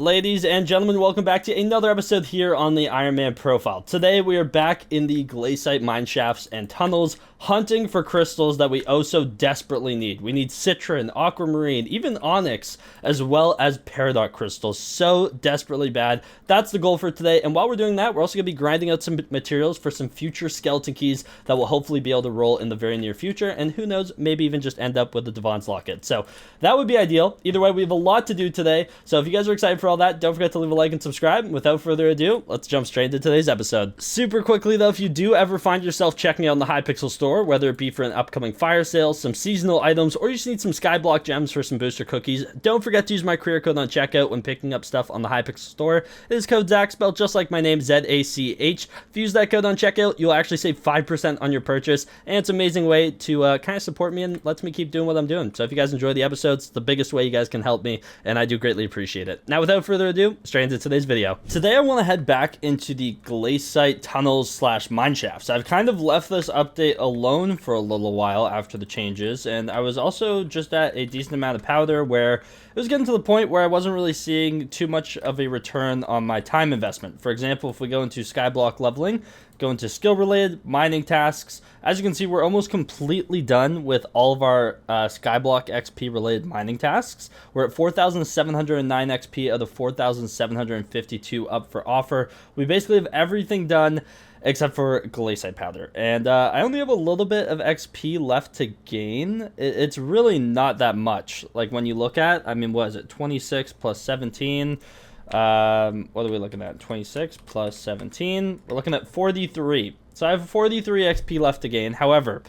Ladies and gentlemen, welcome back to another episode here on the Ironman Profile. Today we are back in the glaciite mine shafts and tunnels, hunting for crystals that we oh so desperately need. We need citrine, aquamarine, even onyx, as well as peridot crystals. So desperately bad. That's the goal for today. And while we're doing that, we're also going to be grinding out some materials for some future skeleton keys that will hopefully be able to roll in the very near future. And who knows, maybe even just end up with the Devon's Locket. So that would be ideal. Either way, we have a lot to do today. So if you guys are excited for all that, don't forget to leave a like and subscribe. Without further ado, let's jump straight into today's episode. Super quickly though, if you do ever find yourself checking out in the Hypixel store, whether it be for an upcoming fire sale, some seasonal items, or you just need some Skyblock gems for some booster cookies, don't forget to use my career code on checkout when picking up stuff on the Hypixel store. It is code Zach, spelled just like my name, ZACH. If you use that code on checkout, you'll actually save 5% on your purchase, and it's an amazing way to kind of support me and lets me keep doing what I'm doing. So if you guys enjoy the episodes, it's the biggest way you guys can help me, and I do greatly appreciate it. Now, without further ado, straight into today's video. Today, I want to head back into the glaciite tunnels / mine shafts. I've kind of left this update alone for a little while after the changes, and I was also just at a decent amount of powder where it was getting to the point where I wasn't really seeing too much of a return on my time investment. For example, if we go into skyblock leveling, go into skill-related mining tasks, as you can see, we're almost completely done with all of our skyblock XP-related mining tasks. We're at 4,709 XP of the 4,752 up for offer. We basically have everything done except for glaciite powder, and I only have a little bit of XP left to gain. It's really not that much. Like when you look at, I mean, what is it, 26 plus 17, what are we looking at, 26 plus 17, we're looking at 43. So I have 43 XP left to gain. However,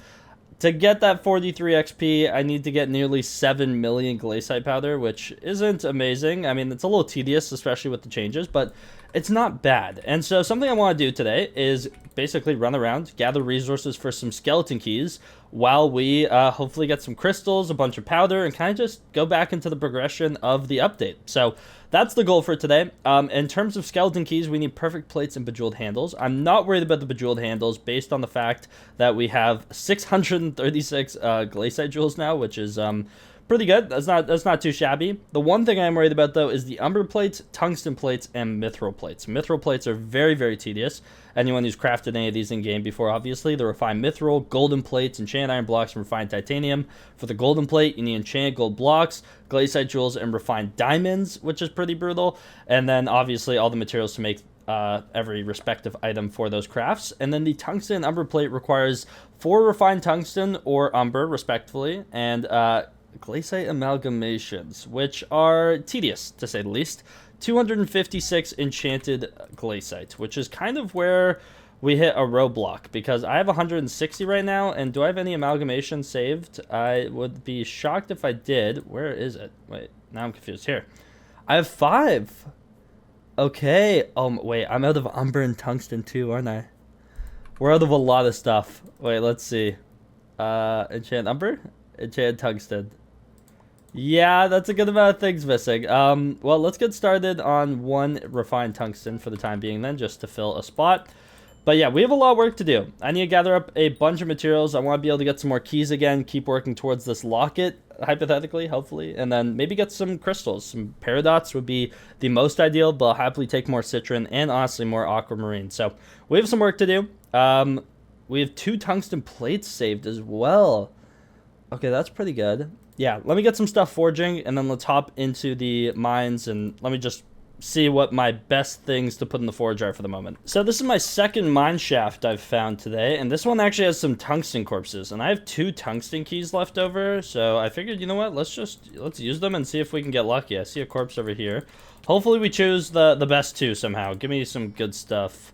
to get that 43 XP, I need to get nearly 7 million glaciite powder, which isn't amazing. I mean, it's a little tedious, especially with the changes, but it's not bad. And so something I want to do today is basically run around, gather resources for some skeleton keys while we hopefully get some crystals, a bunch of powder, and kind of just go back into the progression of the update. So that's the goal for today. In terms of skeleton keys, we need perfect plates and bejeweled handles. I'm not worried about the bejeweled handles based on the fact that we have 636 glaciite jewels now, which is pretty good. That's not too shabby. The one thing I'm worried about though is the umber plates, tungsten plates, and mithril plates. Mithril plates are very, very tedious. Anyone who's crafted any of these in game before, obviously, the refined mithril, golden plates, enchanted iron blocks, and refined titanium. For the golden plate, you need enchanted gold blocks, glaciite jewels, and refined diamonds, which is pretty brutal. And then obviously all the materials to make every respective item for those crafts. And then the tungsten and umber plate requires 4 refined tungsten or umber, respectively, and glaciite amalgamations, which are tedious to say the least. 256 enchanted glaciite, which is kind of where we hit a roadblock, because I have 160 right now, and do I have any amalgamation saved? I would be shocked if I did. Where is it? Wait, now I'm confused. Here, I have 5. Okay. Wait, I'm out of umber and tungsten too, aren't I? We're out of a lot of stuff. Wait, let's see. Enchanted umber, enchanted tungsten. Yeah, that's a good amount of things missing. Well, let's get started on 1 refined tungsten for the time being then, just to fill a spot. But yeah, we have a lot of work to do. I need to gather up a bunch of materials. I want to be able to get some more keys again, keep working towards this locket, hypothetically, hopefully, and then maybe get some crystals. Some peridots would be the most ideal, but I'll happily take more citrine and honestly more aquamarine. So we have some work to do. We have 2 tungsten plates saved as well. Okay, that's pretty good. Yeah, let me get some stuff forging, and then let's hop into the mines, and let me just see what my best things to put in the forge are for the moment. So this is my second mine shaft I've found today, and this one actually has some tungsten corpses, and I have 2 tungsten keys left over, so I figured, you know what, let's use them and see if we can get lucky. I see a corpse over here. Hopefully we choose the best 2 somehow. Give me some good stuff.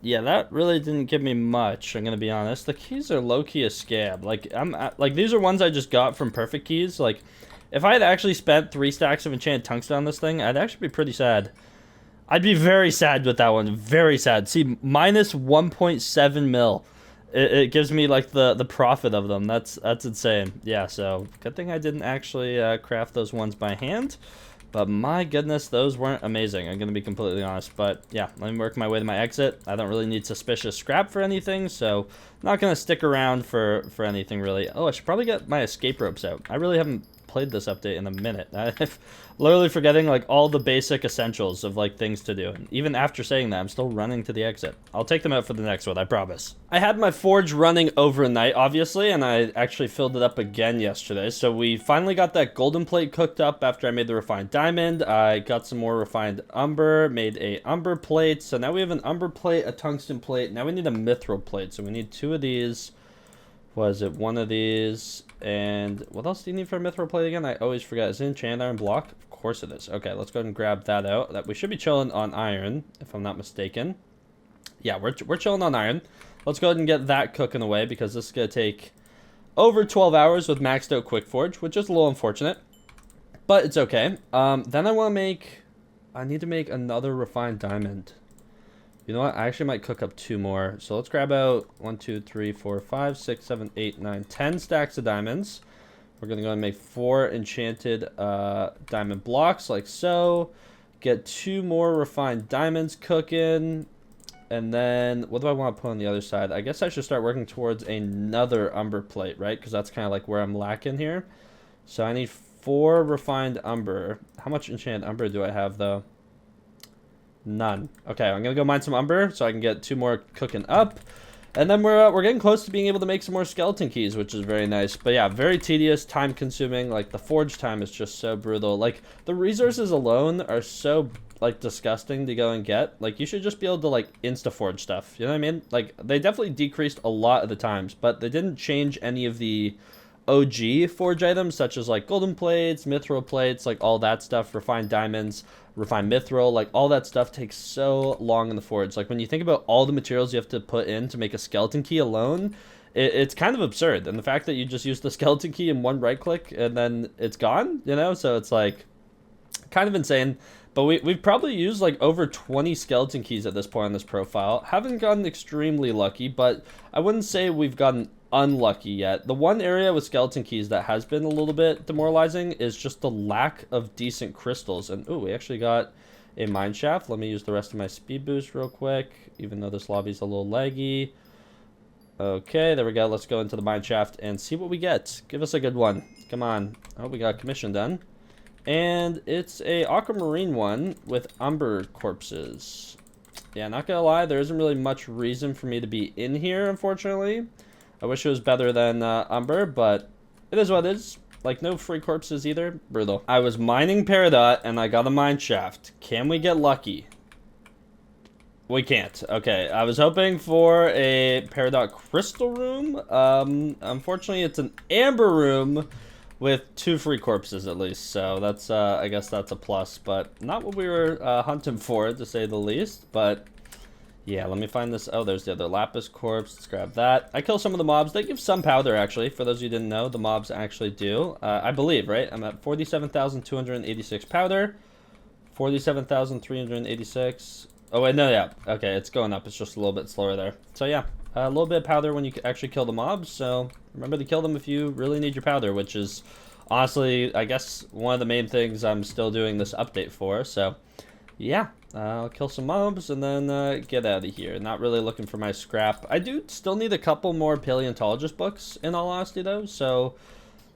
Yeah, that really didn't give me much, I'm gonna be honest. The keys are low-key a scab. Like these are ones I just got from Perfect Keys. Like, if I had actually spent 3 stacks of enchanted tungsten on this thing, I'd actually be pretty sad. I'd be very sad with that one, very sad. See, minus 1.7 mil. It gives me like the profit of them. That's insane. Yeah, so good thing I didn't actually craft those ones by hand. But my goodness, those weren't amazing. I'm going to be completely honest. But yeah, let me work my way to my exit. I don't really need suspicious scrap for anything, so I'm not going to stick around for anything really. Oh, I should probably get my escape ropes out. I really haven't played this update in a minute. I'm literally forgetting, like, all the basic essentials of, like, things to do. And even after saying that, I'm still running to the exit. I'll take them out for the next one, I promise. I had my forge running overnight, obviously, and I actually filled it up again yesterday. So we finally got that golden plate cooked up after I made the refined diamond. I got some more refined umber, made a umber plate. So now we have an umber plate, a tungsten plate. Now we need a mithril plate. So we need 2 of these. Was it 1 of these? And what else do you need for a mithril plate again? I always forget. Is it enchant iron block? Of course it is. Okay, let's go ahead and grab that out. That we should be chilling on iron, if I'm not mistaken. Yeah, we're chilling on iron. Let's go ahead and get that cooking away because this is going to take over 12 hours with maxed out quick forge, which is a little unfortunate, but it's okay. Then I need to make another refined diamond. You know what? I actually might cook up 2 more. So let's grab out 1, 2, 3, 4, 5, 6, 7, 8, 9, 10 stacks of diamonds. We're going to go and make 4 enchanted diamond blocks like so. Get 2 more refined diamonds cooking. And then what do I want to put on the other side? I guess I should start working towards another umber plate, right? Because that's kind of like where I'm lacking here. So I need 4 refined umber. How much enchanted umber do I have though? None. Okay, I'm gonna go mine some umber so I can get 2 more cooking up, and then we're getting close to being able to make some more skeleton keys, which is very nice. But yeah, very tedious, time consuming. Like the forge time is just so brutal. Like the resources alone are so like disgusting to go and get. Like you should just be able to like insta forge stuff. You know what I mean? Like they definitely decreased a lot of the times, but they didn't change any of the OG forge items such as like golden plates, mithril plates, like all that stuff, refined diamonds, refined mithril, like all that stuff takes so long in the forge. Like when you think about all the materials you have to put in to make a skeleton key alone, it's kind of absurd. And the fact that you just use the skeleton key in 1 right click and then it's gone, you know, so it's like kind of insane. But we've probably used like over 20 skeleton keys at this point on this profile. Haven't gotten extremely lucky, but I wouldn't say we've gotten unlucky yet. The one area with skeleton keys that has been a little bit demoralizing is just the lack of decent crystals. And ooh, we actually got a mine shaft. Let me use the rest of my speed boost real quick, even though this lobby's a little laggy. Okay, there we go. Let's go into the mine shaft and see what we get. Give us a good one. Come on. Oh, we got a commission done. And it's a aquamarine one with umber corpses. Yeah, not gonna lie, there isn't really much reason for me to be in here, unfortunately. I wish it was better than umber, but it is what it is. Like, no free corpses either. Brutal. I was mining Peridot, and I got a mine shaft. Can we get lucky? We can't. Okay, I was hoping for a Peridot crystal room. Unfortunately, it's an amber room with 2 free corpses at least. So that's, I guess that's a plus, but not what we were hunting for, to say the least. But yeah, let me find this. Oh, there's the other lapis corpse. Let's grab that. I kill some of the mobs. They give some powder, actually. For those of you who didn't know, the mobs actually do. I believe, right? I'm at 47,286 powder. 47,386. Oh, wait, no, yeah. Okay, it's going up. It's just a little bit slower there. So, yeah, a little bit of powder when you actually kill the mobs. So, remember to kill them if you really need your powder, which is, honestly, I guess, one of the main things I'm still doing this update for. So, yeah. I'll kill some mobs and then get out of here. Not really looking for my scrap. I do still need a couple more paleontologist books, in all honesty, though. So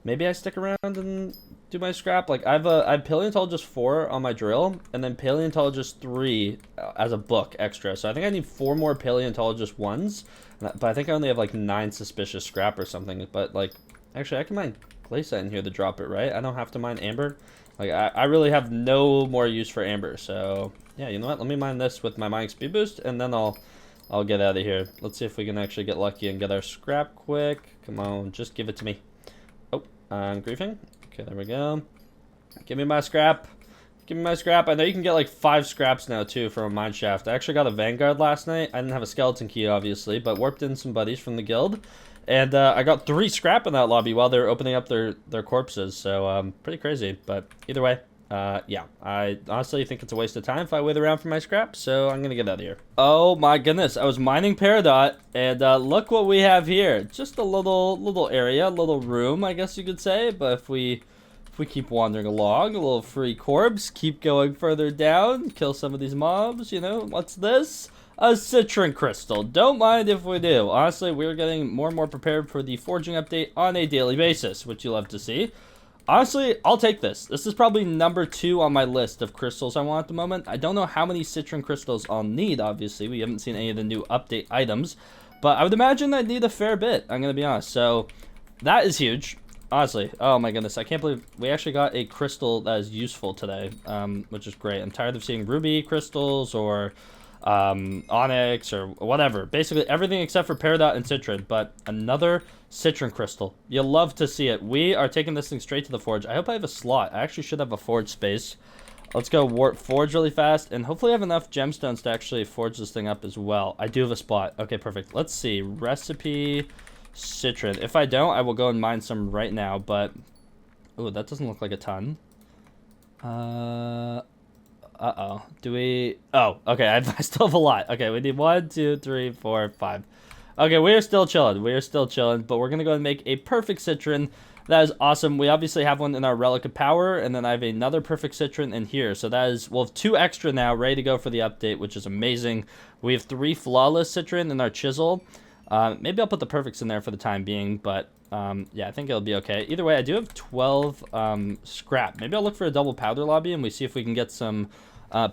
maybe I stick around and do my scrap. Like I have paleontologist 4 on my drill, and then paleontologist 3 as a book extra. So I think I need 4 more paleontologist 1s. But I think I only have like 9 suspicious scrap or something. But like, actually, I can mine glacier in here to drop it, right? I don't have to mine amber. Like I really have no more use for amber. So yeah, you know what? Let me mine this with my mining speed boost, and then I'll get out of here. Let's see if we can actually get lucky and get our scrap quick. Come on, just give it to me. Oh, I'm griefing. Okay, there we go. Give me my scrap. Give me my scrap. I know you can get like 5 scraps now too from a mine shaft. I actually got a Vanguard last night. I didn't have a skeleton key, obviously, but warped in some buddies from the guild. And I got 3 scrap in that lobby while they were opening up their corpses. So pretty crazy. But either way, yeah, I honestly think it's a waste of time if I wait around for my scrap. So I'm going to get out of here. Oh my goodness. I was mining Peridot. And look what we have here. Just a little area, a little room, I guess you could say. But if we keep wandering along, a little free corpse, keep going further down, kill some of these mobs, you know, what's this? A citrine crystal. Don't mind if we do. Honestly, we're getting more and more prepared for the forging update on a daily basis, which you love to see. Honestly, I'll take this. This is probably number 2 on my list of crystals I want at the moment. I don't know how many citrine crystals I'll need, obviously. We haven't seen any of the new update items. But I would imagine I'd need a fair bit, I'm going to be honest. So, that is huge. Honestly, oh my goodness, I can't believe we actually got a crystal that is useful today, which is great. I'm tired of seeing ruby crystals or onyx or whatever. Basically everything except for peridot and citrine, but another citrine crystal. You'll love to see it. We are taking this thing straight to the forge. I hope I have a slot. I actually should have a forge space. Let's go warp forge really fast, and hopefully I have enough gemstones to actually forge this thing up as well. I do have a spot. Okay, perfect. Let's see. Recipe... citrine. If I don't, I will go and mine some right now, but... oh, that doesn't look like a ton. Uh-oh. Do we... oh, okay, I still have a lot. Okay, we need 1, 2, 3, 4, 5. Okay, we are still chilling. We are still chilling, but we're going to go and make a perfect citrine. That is awesome. We obviously have one in our Relic of Power, and then I have another perfect citrine in here. So that is... we'll have 2 extra now, ready to go for the update, which is amazing. We have 3 flawless citrine in our chisel. Maybe I'll put the perfects in there for the time being, but yeah, I think it'll be okay. Either way, I do have 12 scrap. Maybe I'll look for a double powder lobby and we see if we can get some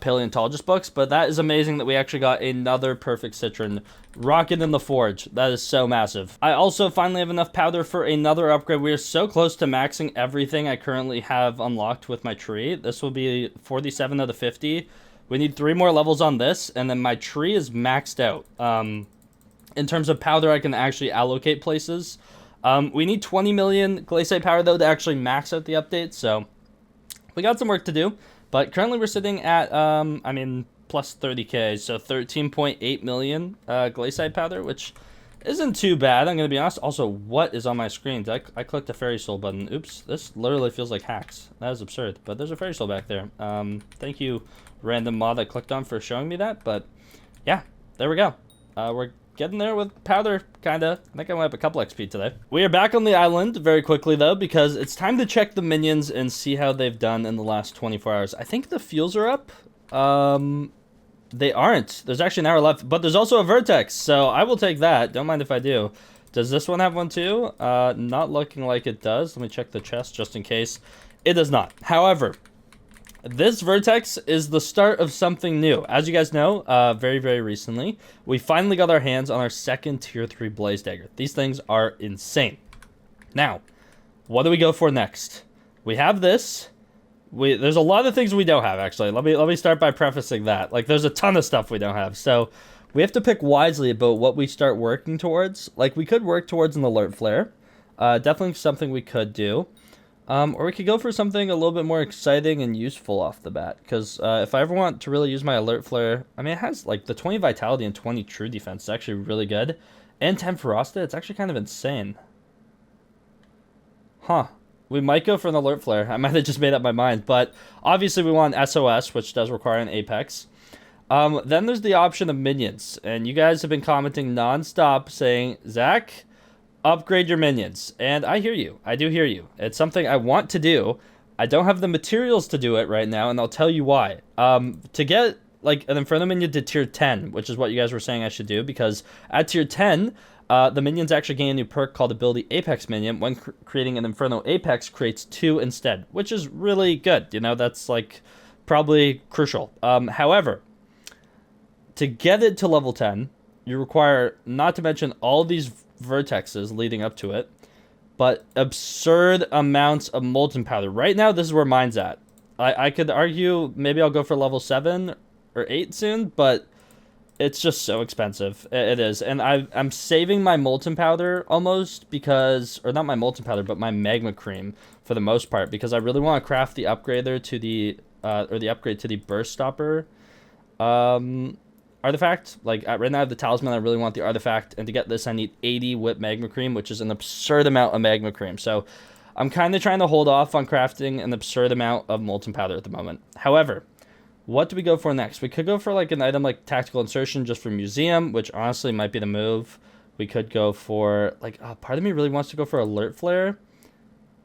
paleontologist books, but that is amazing that we actually got another perfect citrine rocket in the forge. That is so massive. I also finally have enough powder for another upgrade. We are so close to maxing everything I currently have unlocked with my tree. This will be 47 out of 50. We need 3 more levels on this, and then my tree is maxed out. In terms of powder, I can actually allocate places. We need 20 million glaciate power, though, to actually max out the update, so we got some work to do. But currently we're sitting at, I mean, plus 30k, so 13.8 million glaciate powder, which isn't too bad, I'm going to be honest. Also, what is on my screen? I clicked the fairy soul button. Oops, this literally feels like hacks. That is absurd, but there's a fairy soul back there. Thank you, random mod I clicked on, for showing me that, but yeah, there we go. We're getting there with powder, kinda. I think I went up a couple XP today. We are back on the island very quickly, though, because it's time to check the minions and see how they've done in the last 24 hours. I think the fuels are up. They aren't. There's actually an hour left, but there's also a vertex, so I will take that. Don't mind if I do. Does this one have one too? Not looking like it does. Let me check the chest just in case. It does not. However, this vertex is the start of something new. As you guys know, very, very recently, we finally got our hands on our second tier 3 blaze dagger. These things are insane. Now, what do we go for next? We have this. There's a lot of things we don't have, actually. Let me start by prefacing that. Like, there's a ton of stuff we don't have. So we have to pick wisely about what we start working towards. Like, we could work towards an alert flare. Definitely something we could do. Or we could go for something a little bit more exciting and useful off the bat. Because if I ever want to really use my alert flare, I mean, it has like the 20 vitality and 20 true defense. It's actually really good. And 10 ferocity. It's actually kind of insane. Huh. We might go for an alert flare. I might have just made up my mind. But obviously we want SOS, which does require an Apex. Then there's the option of minions. And you guys have been commenting nonstop saying, Zach, upgrade your minions. And I hear you. I do hear you. It's something I want to do. I don't have the materials to do it right now, and I'll tell you why. To get like an Inferno minion to tier 10, which is what you guys were saying I should do, because at tier 10, the minions actually gain a new perk called Ability Apex Minion. When creating an Inferno Apex, creates 2 instead, which is really good. You know, that's like probably crucial. However, to get it to level 10, you require, not to mention all these vertexes leading up to it, but absurd amounts of molten powder. Right now, this is where mine's at. I could argue maybe I'll go for level 7 or 8 soon, but it's just so expensive. It is. And I'm saving my molten powder almost because, or not my molten powder, but my magma cream for the most part, because I really want to craft the upgrader to the, or the upgrade to the burst stopper artifact. Like right now I have the talisman, I really want the artifact, and to get this I need 80 whip magma cream, which is an absurd amount of magma cream. So I'm kind of trying to hold off on crafting an absurd amount of molten powder at the moment. However, what do we go for next? We could go for like an item like tactical insertion just for museum, which honestly might be the move. We could go for like, part of me really wants to go for alert flare,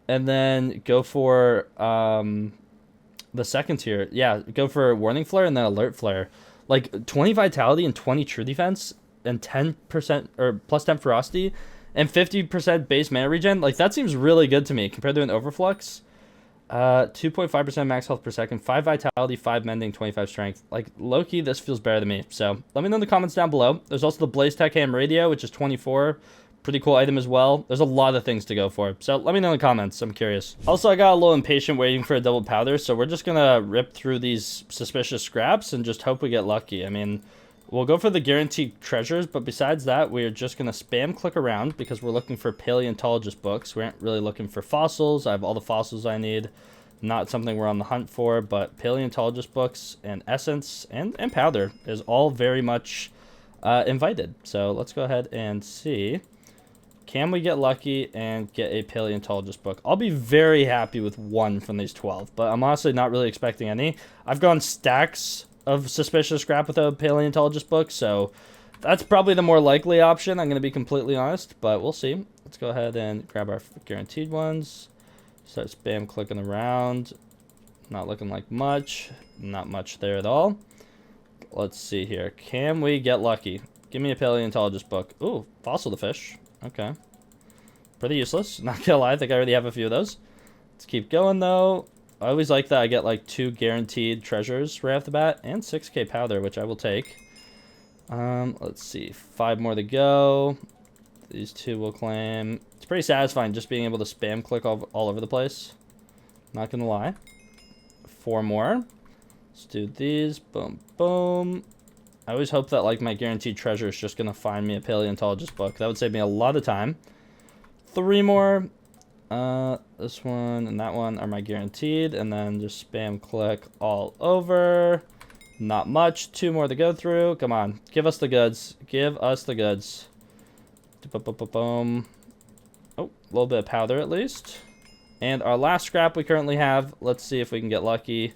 and then go for the second tier. Yeah, go for warning flare and then alert flare. Like 20 vitality and 20 true defense and 10% or plus 10 ferocity and 50% base mana regen. Like that seems really good to me compared to an overflux. 2.5% max health per second, 5 vitality, 5 mending, 25 strength. Like, low-key, this feels better to me. So, let me know in the comments down below. There's also the Blaze Tech Ham Radio, which is 24. Pretty cool item as well. There's a lot of things to go for. So, let me know in the comments. I'm curious. Also, I got a little impatient waiting for a double powder, so we're just gonna rip through these suspicious scraps and just hope we get lucky. I mean, we'll go for the guaranteed treasures, but besides that, we're just going to spam click around because we're looking for paleontologist books. We aren't really looking for fossils. I have all the fossils I need. Not something we're on the hunt for, but paleontologist books and essence and powder is all very much invited. So let's go ahead and see. Can we get lucky and get a paleontologist book? I'll be very happy with one from these 12, but I'm honestly not really expecting any. I've gone stacks of suspicious scrap with a paleontologist book, so that's probably the more likely option. I'm going to be completely honest, but we'll see. Let's go ahead and grab our guaranteed ones. Start spam clicking around. Not looking like much. Not much there at all. Let's see here. Can we get lucky? Give me a paleontologist book. Ooh, fossil the fish. Okay. Pretty useless. Not gonna lie, I think I already have a few of those. Let's keep going though. I always like that I get like 2 guaranteed treasures right off the bat and 6k powder, which I will take. Let's see, 5 more to go. These 2 will claim. It's pretty satisfying just being able to spam click all over the place. Not gonna lie. 4 more. Let's do these. Boom, boom. I always hope that like my guaranteed treasure is just gonna find me a paleontologist book. That would save me a lot of time. 3 more. This one and that one are my guaranteed, and then just spam click all over. Not much. 2 more to go through. Come on, give us the goods. Give us the goods. Boom. Oh, a little bit of powder at least. And our last scrap we currently have. Let's see if we can get lucky.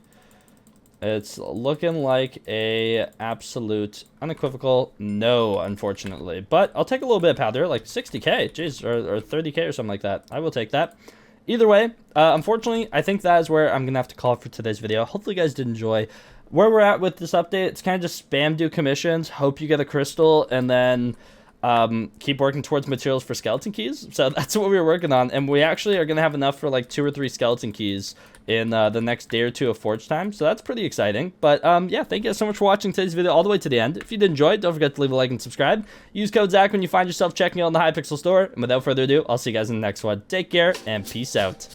It's looking like a absolute unequivocal no, unfortunately. But I'll take a little bit of powder, like 60k, jeez, or 30k or something like that. I will take that. Either way, unfortunately, I think that is where I'm going to have to call it for today's video. Hopefully you guys did enjoy where we're at with this update. It's kind of just spam do commissions, hope you get a crystal, and then keep working towards materials for skeleton keys. So that's what we were working on, and we actually are going to have enough for like 2 or 3 skeleton keys in the next day or 2 of forge time, so that's pretty exciting. But yeah, thank you guys so much for watching today's video all the way to the end. If you did enjoy it, don't forget to leave a like and subscribe. Use code Zach when you find yourself checking out on the Hypixel store, and without further ado, I'll see you guys in the next one. Take care and peace out.